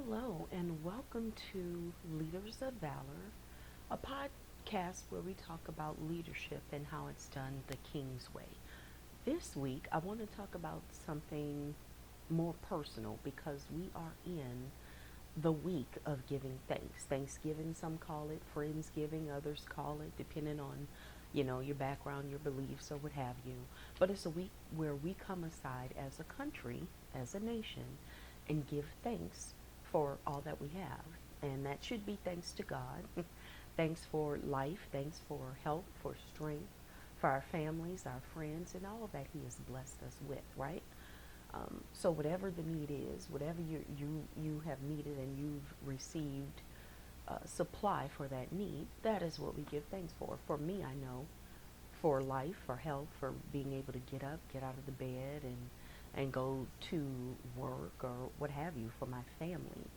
Hello, and welcome to Leaders of Valor, a podcast where we talk about leadership and how it's done the King's way. This week, I want to talk about something more personal because we are in the week of giving thanks. Thanksgiving, some call it, Friendsgiving, others call it, depending on, your background, your beliefs, or what have you. But it's a week where we come aside as a country, as a nation, and give thanks for all that we have. And that should be thanks to God. Thanks for life, thanks for health, for strength, for our families, our friends, and all that He has blessed us with, right? So whatever the need is, whatever you have needed and you've received supply for that need, that is what we give thanks for. For me, I know for life, for health, for being able to get up, get out of the bed, and go to work or what have you. For my family,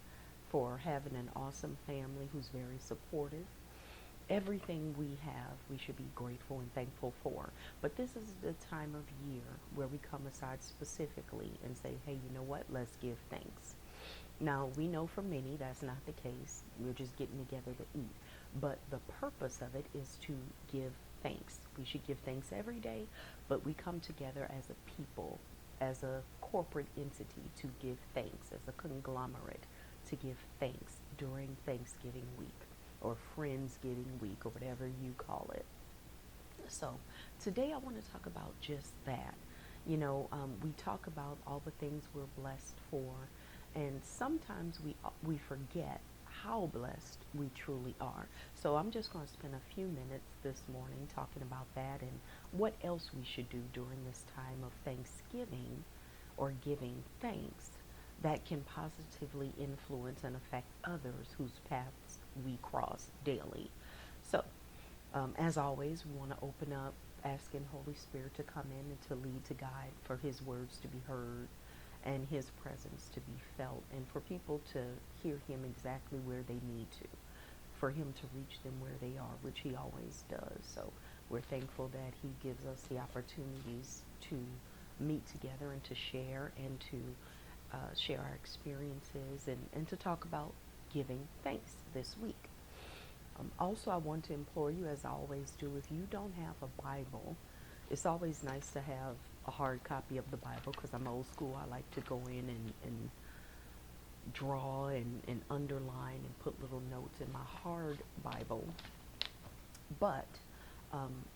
for having an awesome family who's very supportive. Everything we have, we should be grateful and thankful for. But this is the time of year where we come aside specifically and say, hey, you know what? Let's give thanks. Now, we know for many that's not the case. We're just getting together to eat. But the purpose of it is to give thanks. We should give thanks every day, but we come together as a people, as a corporate entity to give thanks, as a conglomerate to give thanks during Thanksgiving week or Friendsgiving week or whatever you call it. So today I want to talk about just that. We talk about all the things we're blessed for, and sometimes we forget how blessed we truly are. So I'm just going to spend a few minutes this morning talking about that and what else we should do during this time of Thanksgiving or giving thanks that can positively influence and affect others whose paths we cross daily. So, as always, we want to open up asking Holy Spirit to come in and to lead, to guide, for His words to be heard and His presence to be felt, and for people to hear Him exactly where they need to, for Him to reach them where they are, which He always does. So we're thankful that He gives us the opportunities to meet together and to share and to share our experiences and to talk about giving thanks this week. Also, I want to implore you, as I always do, if you don't have a Bible, it's always nice to have a hard copy of the Bible because I'm old school. I like to go in and draw and underline and put little notes in my hard Bible. But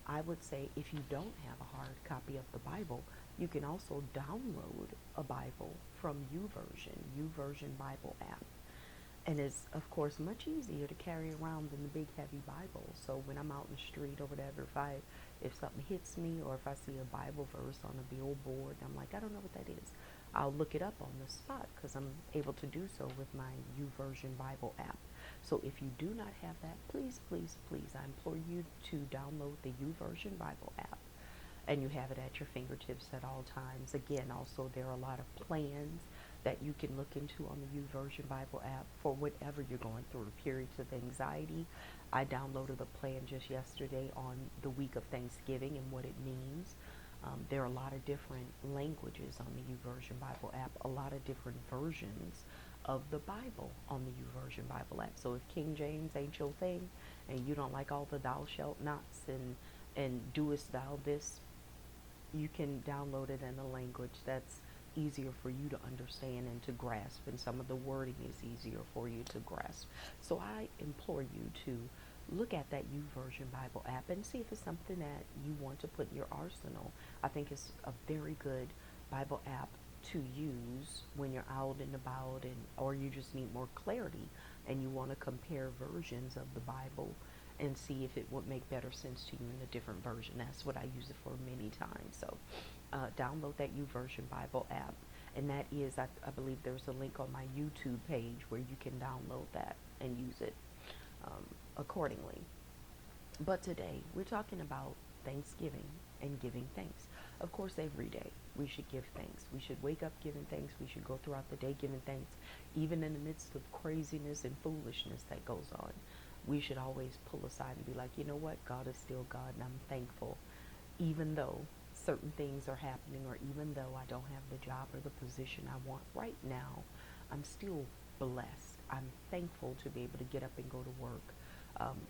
I would say if you don't have a hard copy of the Bible, you can also download a Bible from YouVersion Bible app. And it's, of course, much easier to carry around than the big, heavy Bible. So when I'm out in the street or whatever, if something hits me or if I see a Bible verse on a billboard, I'm like, I don't know what that is. I'll look it up on the spot because I'm able to do so with my YouVersion Bible app. So if you do not have that, please, please, please, I implore you to download the YouVersion Bible app. And you have it at your fingertips at all times. Again, also, there are a lot of plans that you can look into on the YouVersion Bible app for whatever you're going through, periods of anxiety. I downloaded a plan just yesterday on the week of Thanksgiving and what it means. There are a lot of different languages on the YouVersion Bible app, a lot of different versions of the Bible on the YouVersion Bible app. So if King James ain't your thing and you don't like all the thou shalt nots and doest thou this, you can download it in a language that's easier for you to understand and to grasp, and some of the wording is easier for you to grasp. So I implore you to look at that YouVersion Bible app and see if it's something that you want to put in your arsenal. I think it's a very good Bible app to use when you're out and about, and or you just need more clarity and you want to compare versions of the Bible and see if it would make better sense to you in a different version. That's what I use it for many times. So download that YouVersion Bible app. And that is, I believe there's a link on my YouTube page where you can download that and use it accordingly. But today, we're talking about Thanksgiving and giving thanks. Of course, every day we should give thanks. We should wake up giving thanks. We should go throughout the day giving thanks, even in the midst of craziness and foolishness that goes on. We should always pull aside and be like, you know what? God is still God, and I'm thankful. Even though certain things are happening, or even though I don't have the job or the position I want right now, I'm still blessed. I'm thankful to be able to get up and go to work,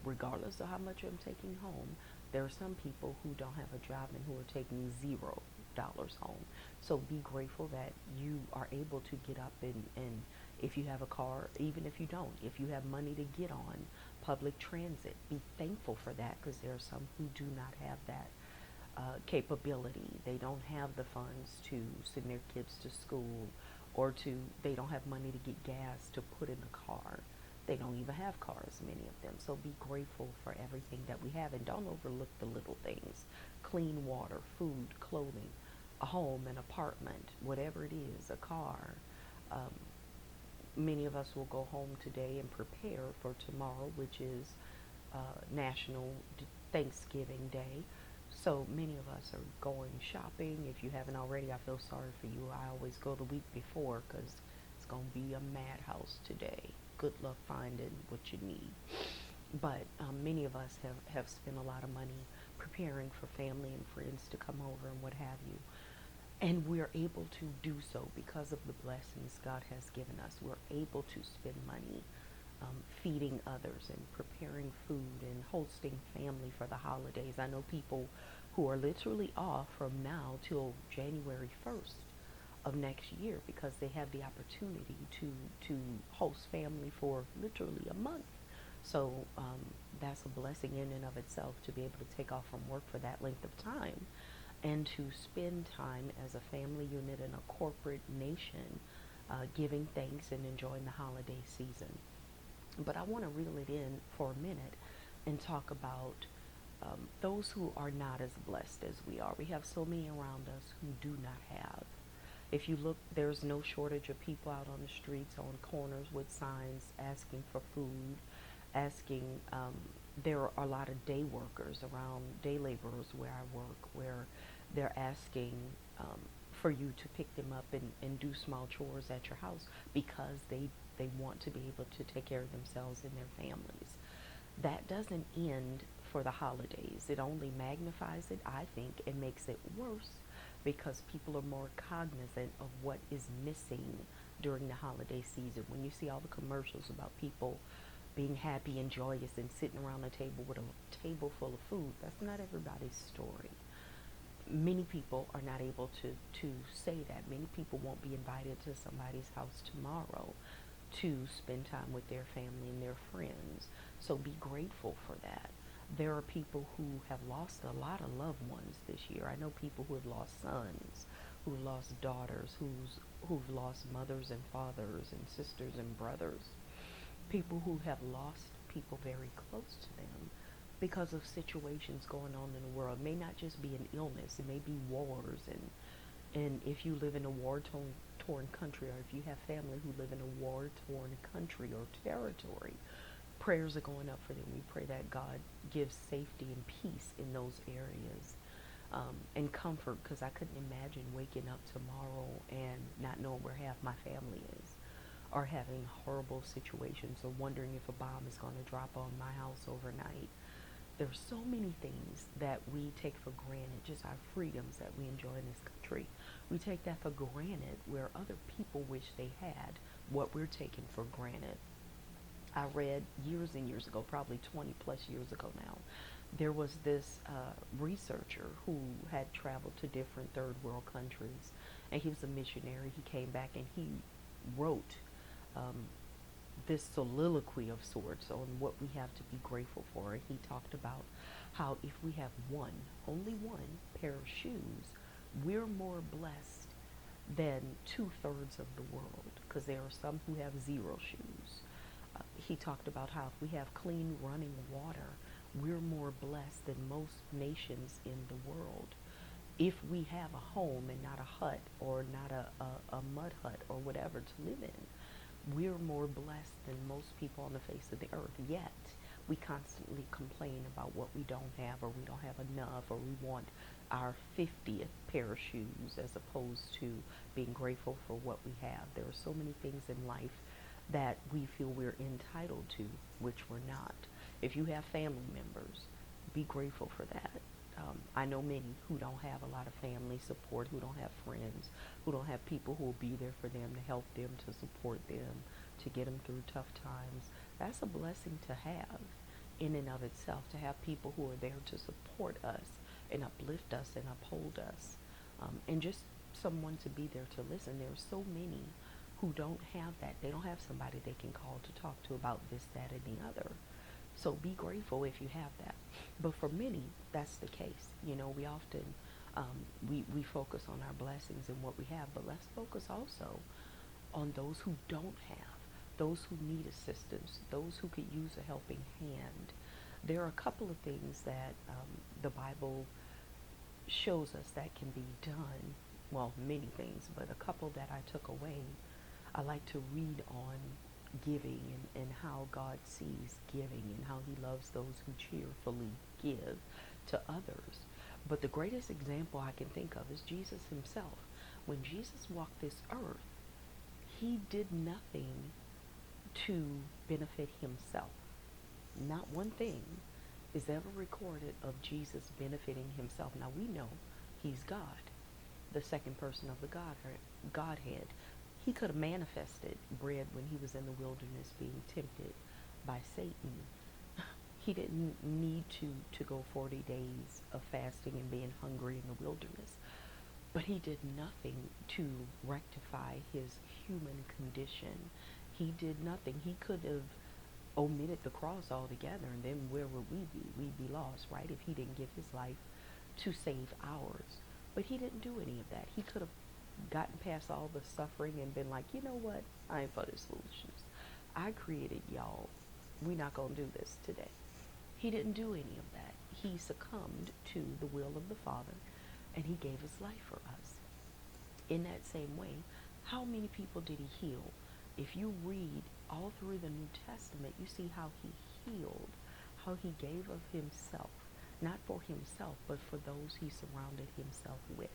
regardless of how much I'm taking home. There are some people who don't have a job and who are taking $0 home. So be grateful that you are able to get up and if you have a car, even if you don't, if you have money to get on public transit, be thankful for that, because there are some who do not have that capability. They don't have the funds to send their kids to school, or they don't have money to get gas to put in a car. They don't even have cars, many of them. So be grateful for everything that we have, and don't overlook the little things. Clean water, food, clothing, a home, an apartment, whatever it is, a car. Um, Many of us will go home today and prepare for tomorrow, which is National Thanksgiving Day. So many of us are going shopping. If you haven't already, I feel sorry for you. I always go the week before because it's going to be a madhouse today. Good luck finding what you need. But many of us have spent a lot of money preparing for family and friends to come over and what have you. And we're able to do so because of the blessings God has given us. We're able to spend money feeding others and preparing food and hosting family for the holidays. I know people who are literally off from now till January 1st of next year because they have the opportunity to host family for literally a month. So that's a blessing in and of itself, to be able to take off from work for that length of time and to spend time as a family unit in a corporate nation, giving thanks and enjoying the holiday season. But I want to reel it in for a minute and talk about those who are not as blessed as we are. We have so many around us who do not have. If you look, there's no shortage of people out on the streets, on corners with signs asking for food, asking. There are a lot of day workers around, day laborers where I work, where they're asking for you to pick them up and do small chores at your house because they want to be able to take care of themselves and their families. That doesn't end for the holidays. It only magnifies it, I think, and makes it worse because people are more cognizant of what is missing during the holiday season. When you see all the commercials about people being happy and joyous and sitting around a table with a table full of food, that's not everybody's story. Many people are not able to say that. Many people won't be invited to somebody's house tomorrow to spend time with their family and their friends. So be grateful for that. There are people who have lost a lot of loved ones this year. I know people who have lost sons, who have lost daughters, who've lost mothers and fathers and sisters and brothers. People who have lost people very close to them because of situations going on in the world. It may not just be an illness, it may be wars, and if you live in a war-torn country, or if you have family who live in a war-torn country or territory, prayers are going up for them. We pray that God gives safety and peace in those areas, and comfort, because I couldn't imagine waking up tomorrow and not knowing where half my family is, or having horrible situations, or wondering if a bomb is going to drop on my house overnight. There's so many things that we take for granted, just our freedoms that we enjoy in this country. We take that for granted where other people wish they had what we're taking for granted. I read years and years ago, probably 20 plus years ago now, there was this researcher who had traveled to different third world countries, and he was a missionary. He came back and he wrote um, this soliloquy of sorts on what we have to be grateful for. And he talked about how if we have one, only one pair of shoes, we're more blessed than 2/3 of the world, because there are some who have zero shoes. He talked about how if we have clean running water, we're more blessed than most nations in the world. If we have a home and not a hut, or not a mud hut or whatever to live in, we're more blessed than most people on the face of the earth. Yet we constantly complain about what we don't have, or we don't have enough, or we want our 50th pair of shoes, as opposed to being grateful for what we have. There are so many things in life that we feel we're entitled to, which we're not. If you have family members, be grateful for that. I know many who don't have a lot of family support, who don't have friends, who don't have people who will be there for them, to help them, to support them, to get them through tough times. That's a blessing to have in and of itself, to have people who are there to support us and uplift us and uphold us, and just someone to be there to listen. There are so many who don't have that. They don't have somebody they can call to talk to about this, that, and the other. So be grateful if you have that. But for many, that's the case. You know, we often we focus on our blessings and what we have, but let's focus also on those who don't have, those who need assistance, those who could use a helping hand. There are a couple of things that the Bible shows us that can be done. Well, many things, but a couple that I took away. I like to read on giving, and how God sees giving and how he loves those who cheerfully give to others. But the greatest example I can think of is Jesus himself. When Jesus walked this earth, he did nothing to benefit himself. Not one thing is ever recorded of Jesus benefiting himself. Now we know he's God, the second person of the Godhead. He could have manifested bread when he was in the wilderness being tempted by Satan. He didn't need to go 40 days of fasting and being hungry in the wilderness. But he did nothing to rectify his human condition. He did nothing. He could have omitted the cross altogether, and then where would we be? We'd be lost, right? If he didn't give his life to save ours. But he didn't do any of that. He could have gotten past all the suffering and been like, you know what? I ain't for this foolishness. I created y'all. We're not going to do this today. He didn't do any of that. He succumbed to the will of the Father, and he gave his life for us. In that same way, how many people did he heal? If you read all through the New Testament, you see how he healed, how he gave of himself, not for himself, but for those he surrounded himself with.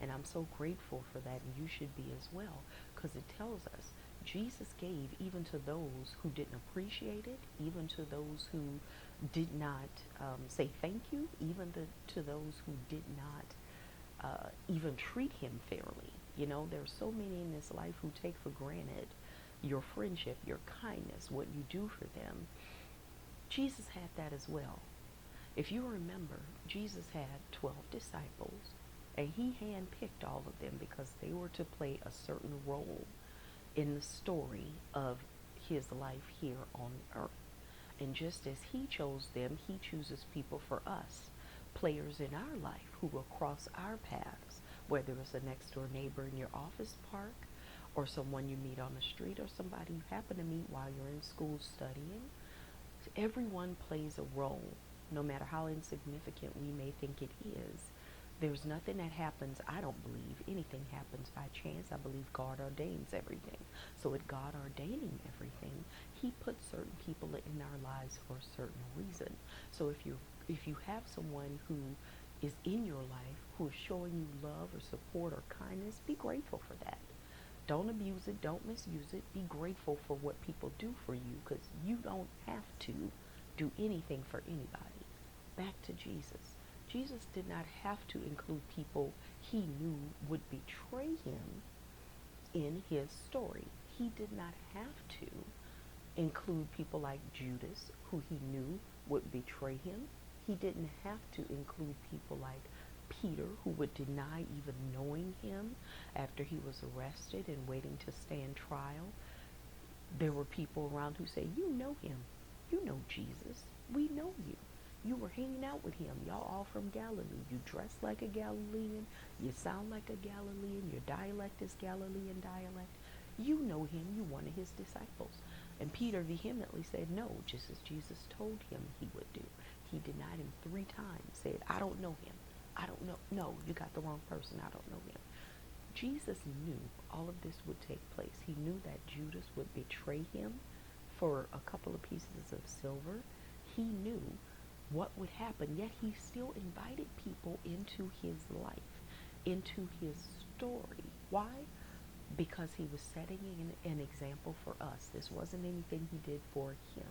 And I'm so grateful for that, and you should be as well, because it tells us Jesus gave even to those who didn't appreciate it, even to those who did not say thank you, even to those who did not even treat him fairly. You know, there's so many in this life who take for granted your friendship, your kindness, what you do for them. Jesus had that as well. If you remember, Jesus had 12 disciples, and he handpicked all of them because they were to play a certain role in the story of his life here on earth. And just as he chose them, he chooses people for us, players in our life who will cross our paths, whether it's a next door neighbor in your office park, or someone you meet on the street, or somebody you happen to meet while you're in school studying. Everyone plays a role, no matter how insignificant we may think it is. There's nothing that happens, I don't believe anything happens by chance. I believe God ordains everything. So with God ordaining everything, he puts certain people in our lives for a certain reason. So if you have someone who is in your life who is showing you love or support or kindness, be grateful for that. Don't abuse it. Don't misuse it. Be grateful for what people do for you, because you don't have to do anything for anybody. Back to Jesus. Jesus did not have to include people he knew would betray him in his story. He did not have to include people like Judas, who he knew would betray him. He didn't have to include people like Peter, who would deny even knowing him after he was arrested and waiting to stand trial. There were people around who say, you know him. You know Jesus. We know you. You were hanging out with him. Y'all all from Galilee. You dress like a Galilean. You sound like a Galilean. Your dialect is Galilean dialect. You know him. You one of his disciples. And Peter vehemently said no, just as Jesus told him he would do. He denied him 3 times, said, I don't know him. I don't know. No, you got the wrong person. I don't know him. Jesus knew all of this would take place. He knew that Judas would betray him for a couple of pieces of silver. He knew what would happen, yet he still invited people into his life, into his story. Why? Because he was setting an example for us. This wasn't anything he did for him.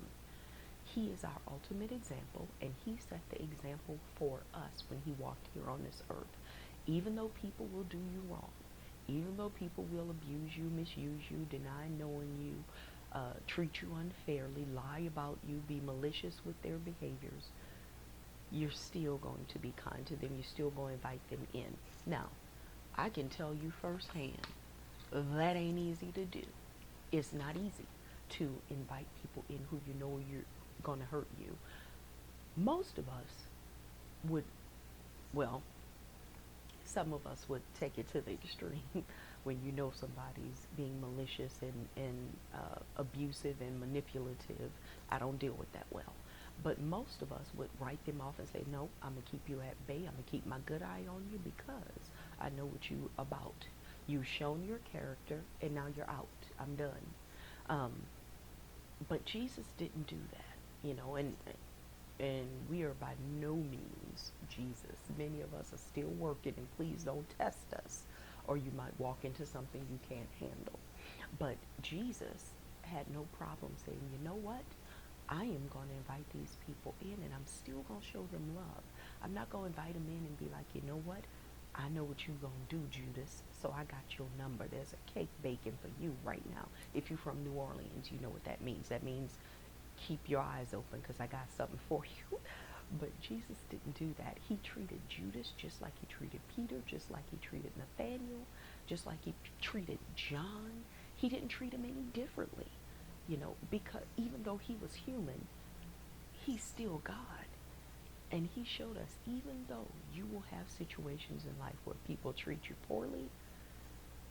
He is our ultimate example, and he set the example for us when he walked here on this earth. Even though people will do you wrong, even though people will abuse you, misuse you, deny knowing you, treat you unfairly, lie about you, be malicious with their behaviors, you're still going to be kind to them. You're still going to invite them in. Now, I can tell you firsthand, that ain't easy to do. It's not easy to invite people in who you know you're going to hurt you. Most of us would, well, some of us would take it to the extreme when you know somebody's being malicious and abusive and manipulative. I don't deal with that well. But most of us would write them off and say, no, I'm going to keep you at bay. I'm going to keep my good eye on you because I know what you about. You've shown your character and now you're out. I'm done. Um, but Jesus didn't do that, and we are by no means Jesus. Many of us are still working, and please don't test us, or you might walk into something you can't handle. But Jesus had no problem saying, you know what? I am going to invite these people in, and I'm still going to show them love. I'm not going to invite them in and be like, you know what? I know what you're going to do, Judas, so I got your number. There's a cake baking for you right now. If you're from New Orleans, you know what that means. That means keep your eyes open because I got something for you. But Jesus didn't do that. He treated Judas just like he treated Peter, just like he treated Nathaniel, just like he treated John. He didn't treat him any differently, because even though he was human, he's still God. And he showed us, even though you will have situations in life where people treat you poorly,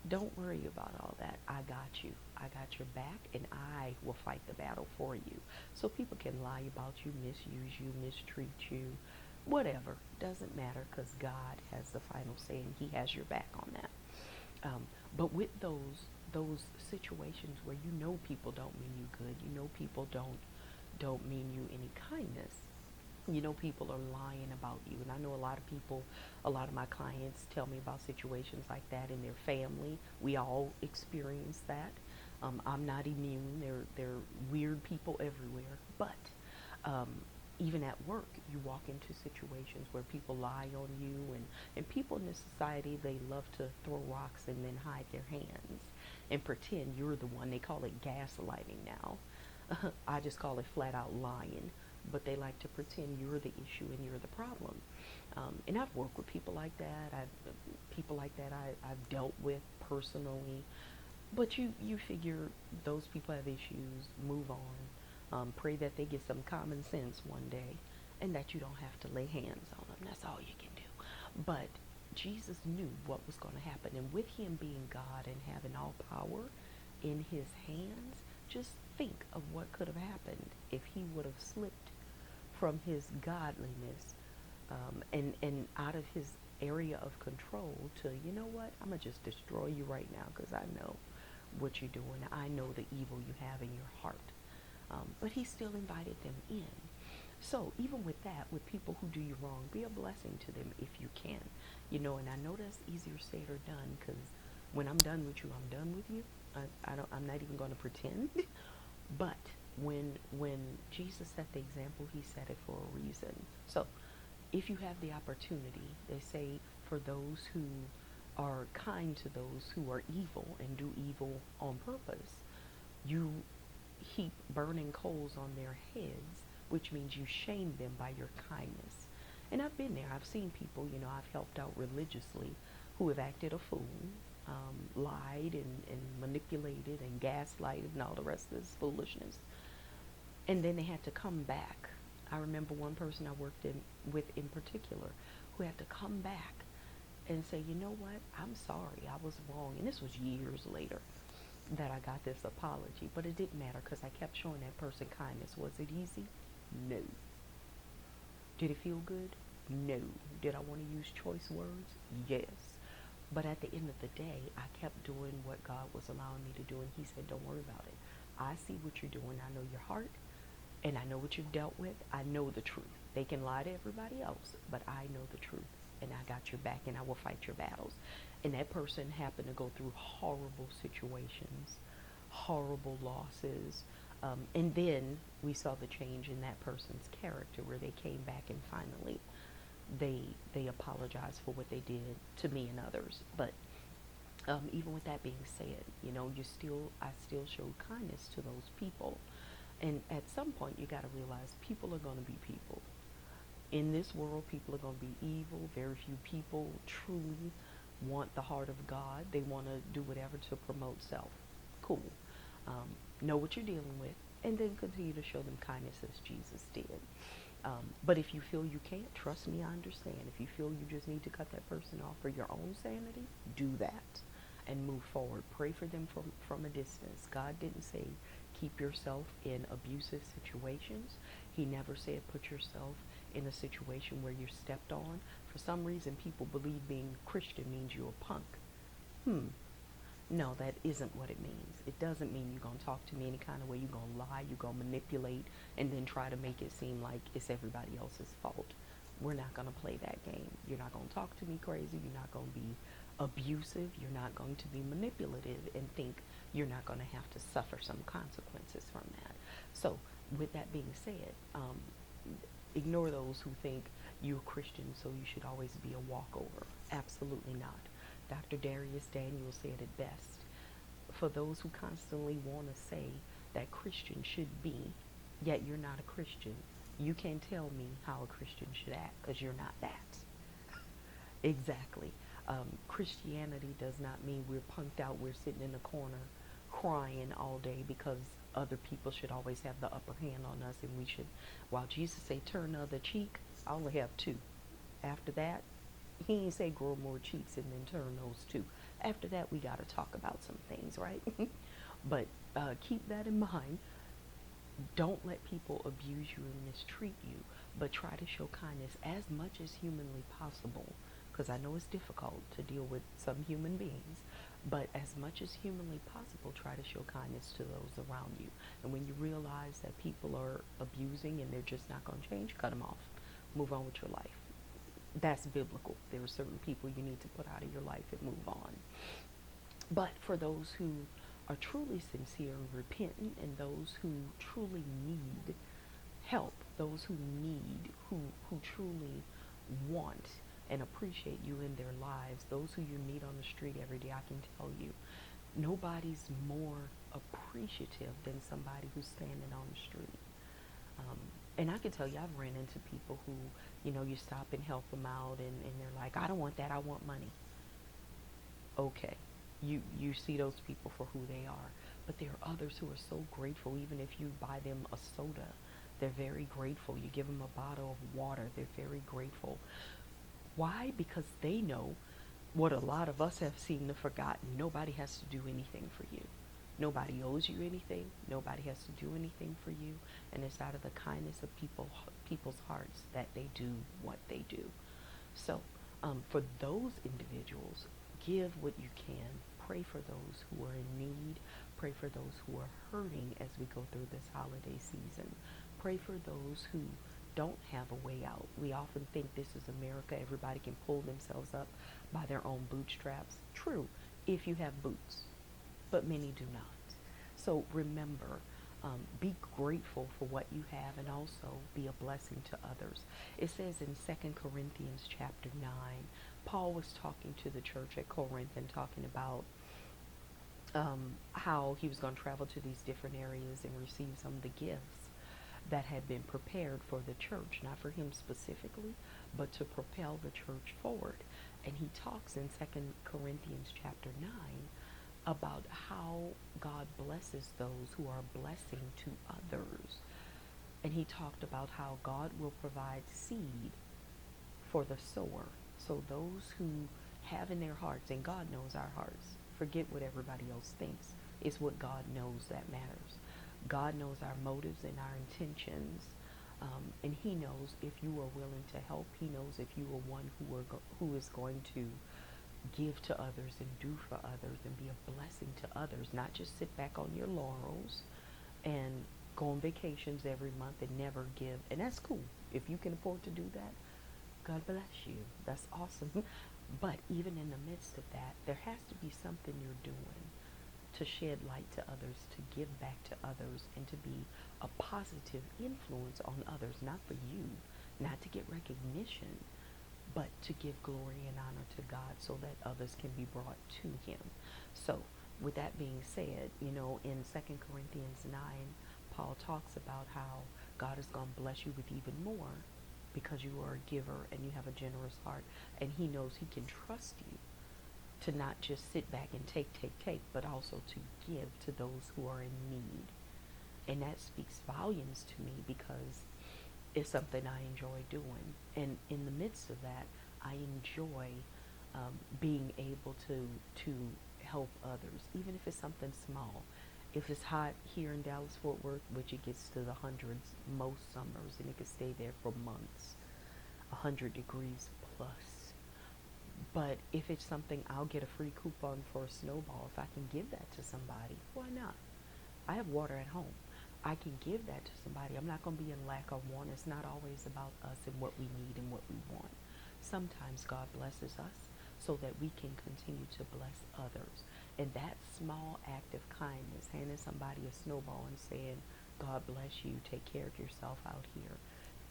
don't worry about all that. I got you. I got your back, and I will fight the battle for you. So people can lie about you, misuse you, mistreat you, whatever. Doesn't matter because God has the final say, and he has your back on that. But with those situations where people don't mean you good, people don't mean you any kindness, people are lying about you. And I know a lot of my clients tell me about situations like that in their family. We all experience that. I'm not immune. There are weird people everywhere. But even at work, you walk into situations where people lie on you. And people in this society, they love to throw rocks and then hide their hands and pretend you're the one. They call it gaslighting now. I just call it flat out lying. But they like to pretend you're the issue and you're the problem. And I've worked with people like that. I've dealt with personally. But you figure those people have issues, move on, pray that they get some common sense one day, and that you don't have to lay hands on them. That's all you can do. But Jesus knew what was going to happen. And with him being God and having all power in his hands, just think of what could have happened if he would have slipped from his godliness and out of his area of control to, you know what, I'm going to just destroy you right now because I know what you're doing. I know the evil you have in your heart. But he still invited them in. So even with that, with people who do you wrong, be a blessing to them if you can. And I know that's easier said or done because when I'm done with you, I'm done with you. I'm not even going to pretend. But when Jesus set the example, he set it for a reason. So if you have the opportunity, they say for those who are kind to those who are evil and do evil on purpose, you heap burning coals on their heads, which means you shame them by your kindness. And I've been there. I've seen people, I've helped out religiously who have acted a fool, lied and manipulated and gaslighted and all the rest of this foolishness. And then they had to come back. I remember one person I worked with in particular who had to come back and say, you know what, I'm sorry, I was wrong. And this was years later that I got this apology. But it didn't matter because I kept showing that person kindness. Was it easy? No. Did it feel good? No. Did I want to use choice words? Yes. But at the end of the day, I kept doing what God was allowing me to do. And he said, don't worry about it. I see what you're doing. I know your heart. And I know what you've dealt with. I know the truth. They can lie to everybody else, but I know the truth. And I got your back, and I will fight your battles. And that person happened to go through horrible situations, horrible losses, And then we saw the change in that person's character where they came back and finally they apologized for what they did to me and others. But even with that being said, I still showed kindness to those people. And at some point, you got to realize people are going to be people. In this world, people are going to be evil. Very few people truly want the heart of God. They want to do whatever to promote self. Cool. Know what you're dealing with, and then continue to show them kindness as Jesus did. But if you feel you can't, trust me, I understand. If you feel you just need to cut that person off for your own sanity, do that and move forward. Pray for them from a distance. God didn't say keep yourself in abusive situations. He never said put yourself in a situation where you're stepped on. For some reason, people believe being Christian means you're a punk. No, that isn't what it means. It doesn't mean you're going to talk to me any kind of way. You're going to lie, you're going to manipulate, and then try to make it seem like it's everybody else's fault. We're not going to play that game. You're not going to talk to me crazy. You're not going to be abusive. You're not going to be manipulative and think you're not going to have to suffer some consequences from that. So, with that being said, ignore those who think you're a Christian, so you should always be a walkover. Absolutely not. Dr. Darius Daniels said it best. For those who constantly want to say that Christian should be, yet you're not a Christian, you can't tell me how a Christian should act because you're not that. Exactly. Christianity does not mean we're punked out, we're sitting in a corner crying all day because other people should always have the upper hand on us, and we should, while Jesus say turn the other cheek, I only have two. After that, he ain't say grow more cheeks and then turn those two. After that, we got to talk about some things, right? But keep that in mind. Don't let people abuse you and mistreat you, but try to show kindness as much as humanly possible, because I know it's difficult to deal with some human beings, but as much as humanly possible, try to show kindness to those around you. And when you realize that people are abusing and they're just not going to change, cut them off. Move on with your life. That's biblical. There are certain people you need to put out of your life and move on. But for those who are truly sincere and repentant, and those who truly need help, those who truly want and appreciate you in their lives, those who you meet on the street every day, I can tell you, nobody's more appreciative than somebody who's standing on the street. And I can tell you, I've ran into people who, you stop and help them out, and they're like, I don't want that, I want money. Okay, you see those people for who they are. But there are others who are so grateful, even if you buy them a soda, they're very grateful. You give them a bottle of water, they're very grateful. Why? Because they know what a lot of us have seemed to forgotten. Nobody has to do anything for you. Nobody owes you anything. Nobody has to do anything for you. And it's out of the kindness of people's hearts that they do what they do. So for those individuals, give what you can. Pray for those who are in need. Pray for those who are hurting as we go through this holiday season. Pray for those who don't have a way out. We often think this is America. Everybody can pull themselves up by their own bootstraps. True, if you have boots, but many do not. So remember, be grateful for what you have, and also be a blessing to others. It says in 2 Corinthians chapter 9, Paul was talking to the church at Corinth and talking about how he was going to travel to these different areas and receive some of the gifts that had been prepared for the church, not for him specifically, but to propel the church forward. And he talks in 2 Corinthians chapter 9 about how God blesses those who are a blessing to others. And he talked about how God will provide seed for the sower. So those who have in their hearts, and God knows our hearts, forget what everybody else thinks. It's what God knows that matters. God knows our motives and our intentions, and he knows if you are willing to help. He knows if you are one who is going to give to others and do for others and be a blessing to others, not just sit back on your laurels and go on vacations every month and never give. And that's cool. If you can afford to do that, God bless you. That's awesome. But even in the midst of that, there has to be something you're doing to shed light to others, to give back to others, and to be a positive influence on others, not for you, not to get recognition, but to give glory and honor to God so that others can be brought to him. So with that being said, in 2 Corinthians 9, Paul talks about how God is going to bless you with even more because you are a giver and you have a generous heart, and he knows he can trust you to not just sit back and take, but also to give to those who are in need. And that speaks volumes to me because it's something I enjoy doing. And in the midst of that, I enjoy being able to help others, even if it's something small. If it's hot here in Dallas Fort Worth, which it gets to the hundreds most summers, and it can stay there for months, 100 degrees plus. But if it's something, I'll get a free coupon for a snowball. If I can give that to somebody, why not? I have water at home. I can give that to somebody. I'm not going to be in lack of want. It's not always about us and what we need and what we want. Sometimes God blesses us so that we can continue to bless others. And that small act of kindness, handing somebody a snowball and saying, God bless you, take care of yourself out here.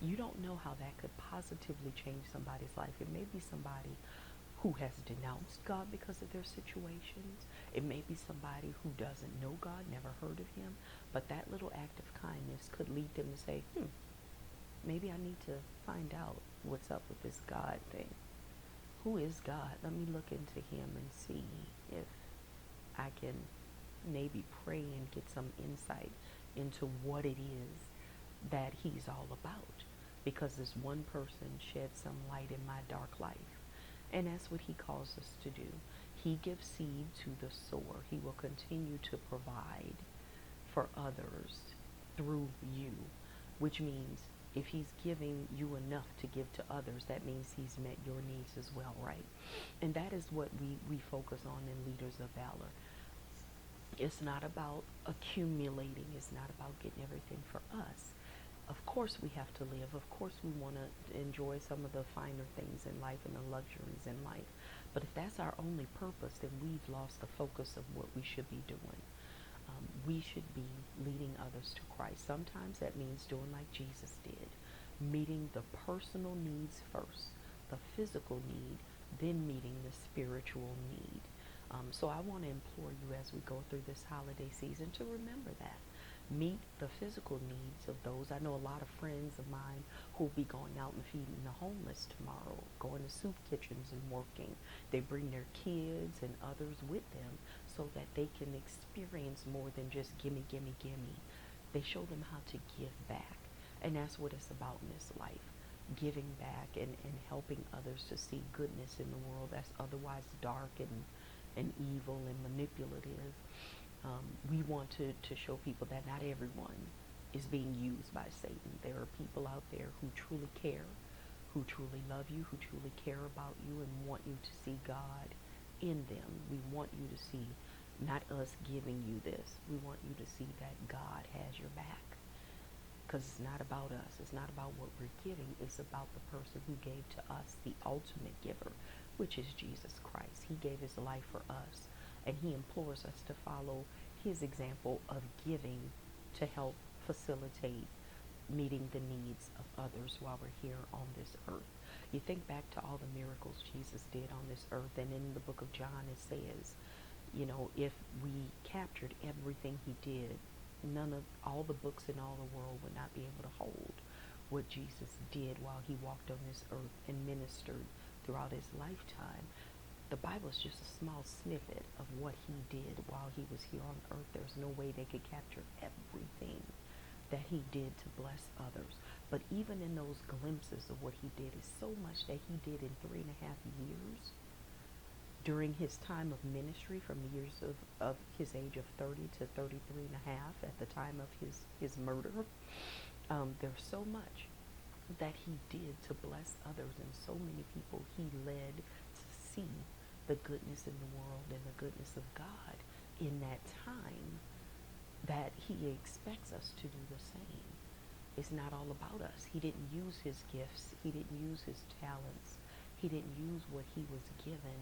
You don't know how that could positively change somebody's life. It may be somebody who has denounced God because of their situations. It may be somebody who doesn't know God, never heard of him, but that little act of kindness could lead them to say, maybe I need to find out what's up with this God thing. Who is God? Let me look into him and see if I can maybe pray and get some insight into what it is that he's all about. Because this one person shed some light in my dark life. And that's what he calls us to do. He gives seed to the sower. He will continue to provide for others through you, which means if he's giving you enough to give to others, that means he's met your needs as well, right? And that is what we focus on in Leaders of Valor. It's not about accumulating. It's not about getting everything for us. Of course we have to live. Of course we want to enjoy some of the finer things in life and the luxuries in life. But if that's our only purpose, then we've lost the focus of what we should be doing. We should be leading others to Christ. Sometimes that means doing like Jesus did, meeting the personal needs first, the physical need, then meeting the spiritual need. So I want to implore you as we go through this holiday season to remember that. Meet the physical needs of those. I know a lot of friends of mine who'll be going out and feeding the homeless tomorrow, going to soup kitchens and working. They bring their kids and others with them so that they can experience more than just gimme, gimme, gimme. They show them how to give back. And that's what it's about in this life. Giving back and helping others to see goodness in the world that's otherwise dark and evil and manipulative. We want to show people that not everyone is being used by Satan. There are people out there who truly care, who truly love you, who truly care about you and want you to see God in them. We want you to see not us giving you this. We want you to see that God has your back. Because it's not about us. It's not about what we're giving. It's about the person who gave to us the ultimate giver, which is Jesus Christ. He gave his life for us. And he implores us to follow his example of giving to help facilitate meeting the needs of others while we're here on this earth. You think back to all the miracles Jesus did on this earth, and in the book of John it says, if we captured everything he did, all the books in all the world would not be able to hold what Jesus did while he walked on this earth and ministered throughout his lifetime. The Bible is just a small snippet of what he did while he was here on earth. There's no way they could capture everything that he did to bless others. But even in those glimpses of what he did is so much that he did in 3.5 years during his time of ministry, from the years of his age of 30 to 33 and a half at the time of his murder. There's so much that he did to bless others, and so many people he led to see the goodness in the world and the goodness of God in that time, that he expects us to do the same. It's not all about us. He didn't use his gifts. He didn't use his talents. He didn't use what he was given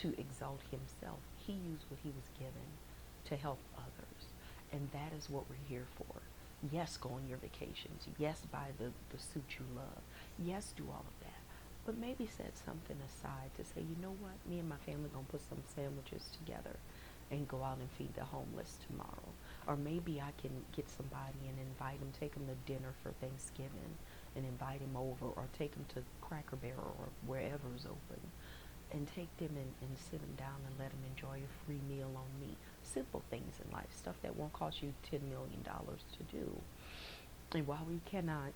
to exalt himself. He used what he was given to help others. And that is what we're here for. Yes, go on your vacations. Yes, buy the suit you love. Yes, do all of that. But maybe set something aside to say, you know what, me and my family gonna put some sandwiches together and go out and feed the homeless tomorrow. Or maybe I can get somebody and invite them, take them to dinner for Thanksgiving and invite them over, or take them to Cracker Barrel or wherever's open and take them and sit them down and let them enjoy a free meal on me. Simple things in life, stuff that won't cost you $10 million to do. And while we cannot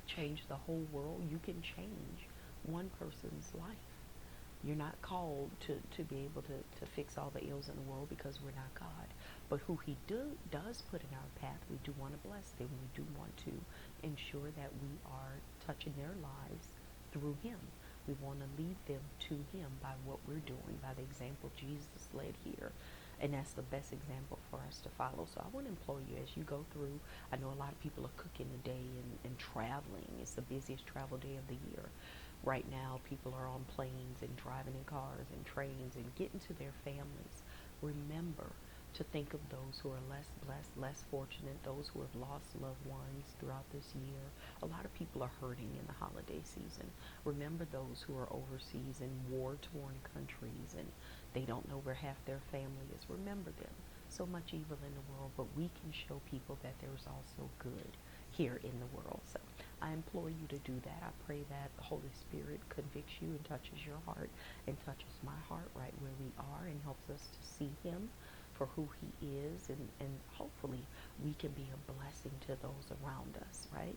change the whole world, you can change one person's life. You're not called to be able to fix all the ills in the world, because we're not God. But who he does put in our path, we do want to bless them. We do want to ensure that we are touching their lives through him. We want to lead them to him by what we're doing, by the example Jesus led here. And that's the best example for us to follow. So I want to implore you, as you go through, I know a lot of people are cooking today and traveling. It's the busiest travel day of the year. Right now, people are on planes and driving in cars and trains and getting to their families. Remember to think of those who are less blessed, less fortunate, those who have lost loved ones throughout this year. A lot of people are hurting in the holiday season. Remember those who are overseas in war-torn countries and they don't know where half their family is. Remember them. So much evil in the world, but we can show people that there's also good here in the world. So I implore you to do that. I pray that the Holy Spirit convicts you and touches your heart and touches my heart right where we are and helps us to see him for who he is, and hopefully we can be a blessing to those around us, right?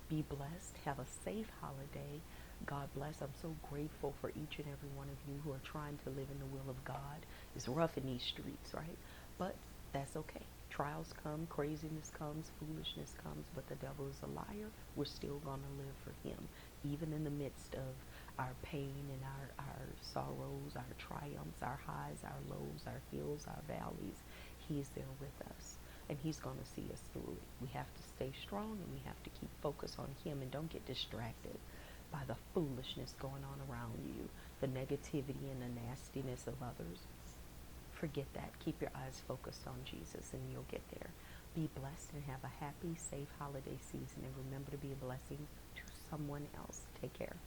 Be blessed. Have a safe holiday. God bless. I'm so grateful for each and every one of you who are trying to live in the will of God. It's rough in these streets, right? But that's okay. Trials come, craziness comes, foolishness comes, but the devil is a liar. We're still going to live for him, even in the midst of our pain and our sorrows, our triumphs, our highs, our lows, our hills, our valleys. He's there with us, and he's going to see us through it. We have to stay strong, and we have to keep focus on him, and don't get distracted by the foolishness going on around you, the negativity and the nastiness of others. Forget that. Keep your eyes focused on Jesus and you'll get there. Be blessed and have a happy, safe holiday season, and remember to be a blessing to someone else. Take care.